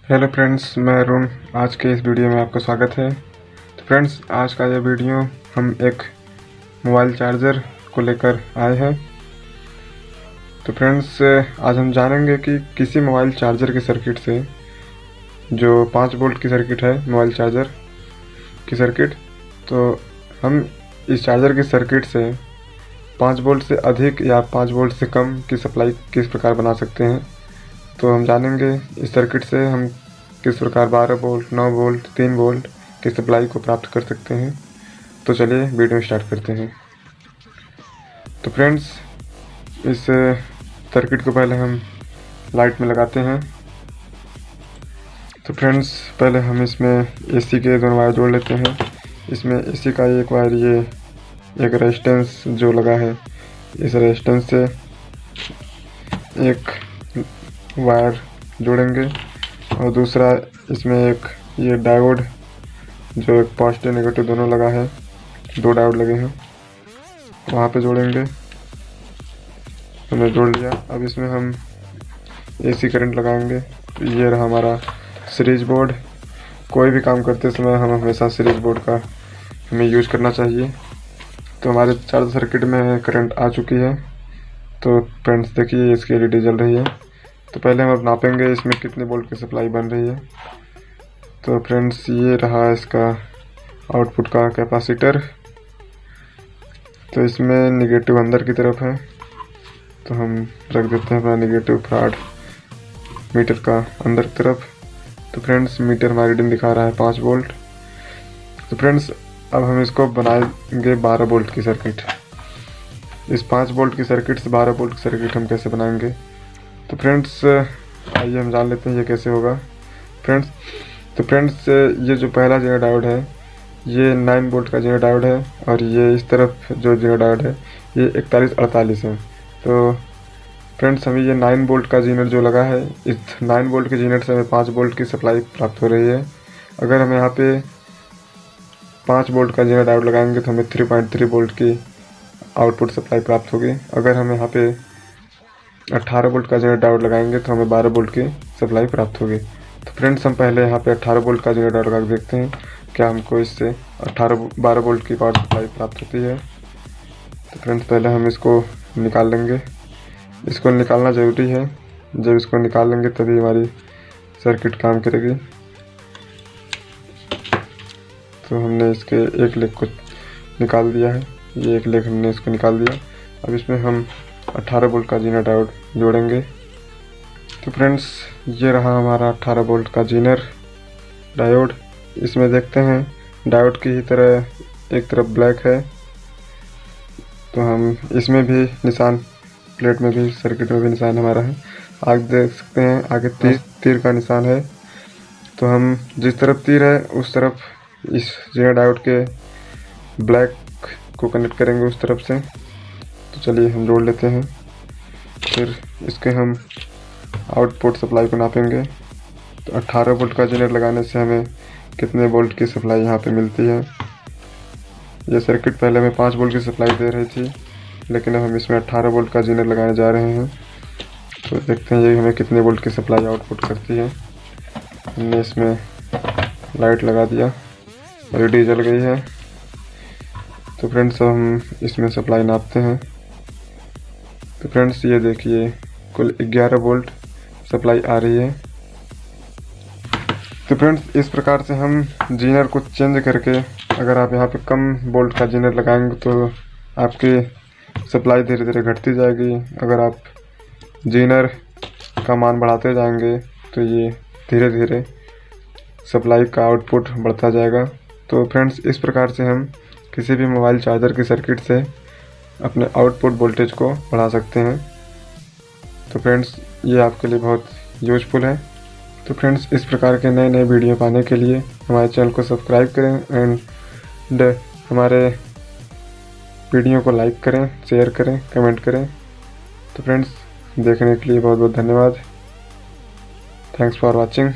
Hello friends, मैं अरुण। आज के इस वीडियो में आपका स्वागत है। तो फ्रेंड्स, आज का यह वीडियो हम एक मोबाइल चार्जर को लेकर आए हैं। तो फ्रेंड्स, आज हम जानेंगे कि किसी मोबाइल चार्जर के सर्किट से, जो 5 वोल्ट की सर्किट है, मोबाइल चार्जर की सर्किट, तो हम इस चार्जर की सर्किट से 5 वोल्ट से अधिक या 5 वोल्ट से कम की सप्लाई किस प्रकार बना सकते हैं। तो हम जानेंगे इस सर्किट से हम किस प्रकार 12 वोल्ट, 9 वोल्ट, 3 वोल्ट की सप्लाई को प्राप्त कर सकते हैं। तो चलिए वीडियो स्टार्ट करते हैं। तो फ्रेंड्स, इस सर्किट को पहले हम लाइट में लगाते हैं। तो फ्रेंड्स, पहले हम इसमें एसी के दोनों वायर जोड़ लेते हैं। इसमें एसी का एक वायर, ये एक रेजिस्टेंस जो लगा है, इस रेजिस्टेंस से एक वायर जोड़ेंगे और दूसरा इसमें एक ये डायोड, जो एक पॉजिटिव नेगेटिव दोनों लगा है, 2 डायोड लगे हैं, वहाँ पे जोड़ेंगे। हमने जोड़ लिया। अब इसमें हम एसी करंट लगाएंगे। तो ये रहा हमारा सीरीज बोर्ड। कोई भी काम करते समय हम हमेशा सीरीज बोर्ड का हमें यूज करना चाहिए। तो हमारे चार्जर सर्किट में करंट आ चुकी है। तो फ्रेंड्स, देखिए इसकी एलईडी जल रही है। तो पहले हम अब नापेंगे इसमें कितने वोल्ट की सप्लाई बन रही है। तो फ्रेंड्स, ये रहा इसका आउटपुट का कैपेसिटर। तो इसमें निगेटिव अंदर की तरफ है, तो हम रख देते हैं अपना निगेटिव फ्राड मीटर का अंदर की तरफ। तो फ्रेंड्स, मीटर हमारी रीडिंग दिखा रहा है 5 वोल्ट। तो फ्रेंड्स, अब हम इसको बनाएंगे 12 वोल्ट की सर्किट। इस 5 वोल्ट की सर्किट से 12 वोल्ट की सर्किट हम कैसे बनाएंगे। तो फ्रेंड्स, आइए हम जान लेते हैं ये कैसे होगा। फ्रेंड्स, ये जो पहला जीरो डायोड है, ये 9 वोल्ट का जीरो डायोड है, और ये इस तरफ जो जीरो डायोड है, ये 4148 है। तो फ्रेंड्स, हमें ये 9 वोल्ट का जीनर जो लगा है, इस 9 वोल्ट के जीनर से हमें 5 वोल्ट की सप्लाई प्राप्त हो रही है। अगर हम यहाँ पे 5 वोल्ट का जीरो डायोड लगाएंगे तो हमें 3.3 वोल्ट की आउटपुट सप्लाई प्राप्त होगी। अगर हम यहाँ पे 18 वोल्ट का जीरो डायोड लगाएंगे तो हमें 12 वोल्ट की सप्लाई प्राप्त होगी। तो फ्रेंड्स, हम पहले यहाँ पे 18 वोल्ट का जीरो डायोड लगा के देखते हैं क्या हमको इससे 12 वोल्ट की पावर सप्लाई प्राप्त होती है। तो फ्रेंड्स, पहले हम इसको निकाल लेंगे। इसको निकालना ज़रूरी है। जब इसको निकाल लेंगे तभी हमारी सर्किट काम करेगी। तो हमने इसके एक लेग को निकाल दिया है। ये एक लेग हमने इसको निकाल दिया। अब इसमें हम 18 वोल्ट का जीनर डायोड जोड़ेंगे। तो फ्रेंड्स, ये रहा हमारा 18 वोल्ट का जीनर डायोड। इसमें देखते हैं डायोड की ही तरह एक तरफ ब्लैक है, तो हम इसमें भी निशान, प्लेट में भी, सर्किट में भी निशान हमारा है। आगे देख सकते हैं, आगे तीर का निशान है। तो हम जिस तरफ तीर है उस तरफ इस जीनर डायोड के ब्लैक को कनेक्ट करेंगे उस तरफ से। तो चलिए हम जोड़ लेते हैं। फिर इसके हम आउटपुट सप्लाई को नापेंगे। तो 18 वोल्ट का जीनर लगाने से हमें कितने वोल्ट की सप्लाई यहाँ पे मिलती है। ये सर्किट पहले हमें 5 वोल्ट की सप्लाई दे रही थी, लेकिन अब हम इसमें 18 वोल्ट का जीनर लगाने जा रहे हैं। तो देखते हैं ये हमें कितने वोल्ट की सप्लाई आउटपुट करती है। हमने इसमें लाइट लगा दिया, एलईडी जल गई है। तो फ्रेंड्स, हम इसमें सप्लाई नापते हैं। तो फ्रेंड्स, ये देखिए कुल 11 वोल्ट सप्लाई आ रही है। तो फ्रेंड्स, इस प्रकार से हम जीनर को चेंज करके, अगर आप यहाँ पे कम वोल्ट का जीनर लगाएंगे तो आपकी सप्लाई धीरे धीरे घटती जाएगी। अगर आप जीनर का मान बढ़ाते जाएंगे तो ये धीरे धीरे सप्लाई का आउटपुट बढ़ता जाएगा। तो फ्रेंड्स, इस प्रकार से हम किसी भी मोबाइल चार्जर की सर्किट से अपने आउटपुट वोल्टेज को बढ़ा सकते हैं। तो फ्रेंड्स, ये आपके लिए बहुत यूजफुल है। तो फ्रेंड्स, इस प्रकार के नए नए वीडियो पाने के लिए हमारे चैनल को सब्सक्राइब करें एंड हमारे वीडियो को लाइक करें, शेयर करें, कमेंट करें। तो फ्रेंड्स, देखने के लिए बहुत बहुत धन्यवाद। Thanks for watching.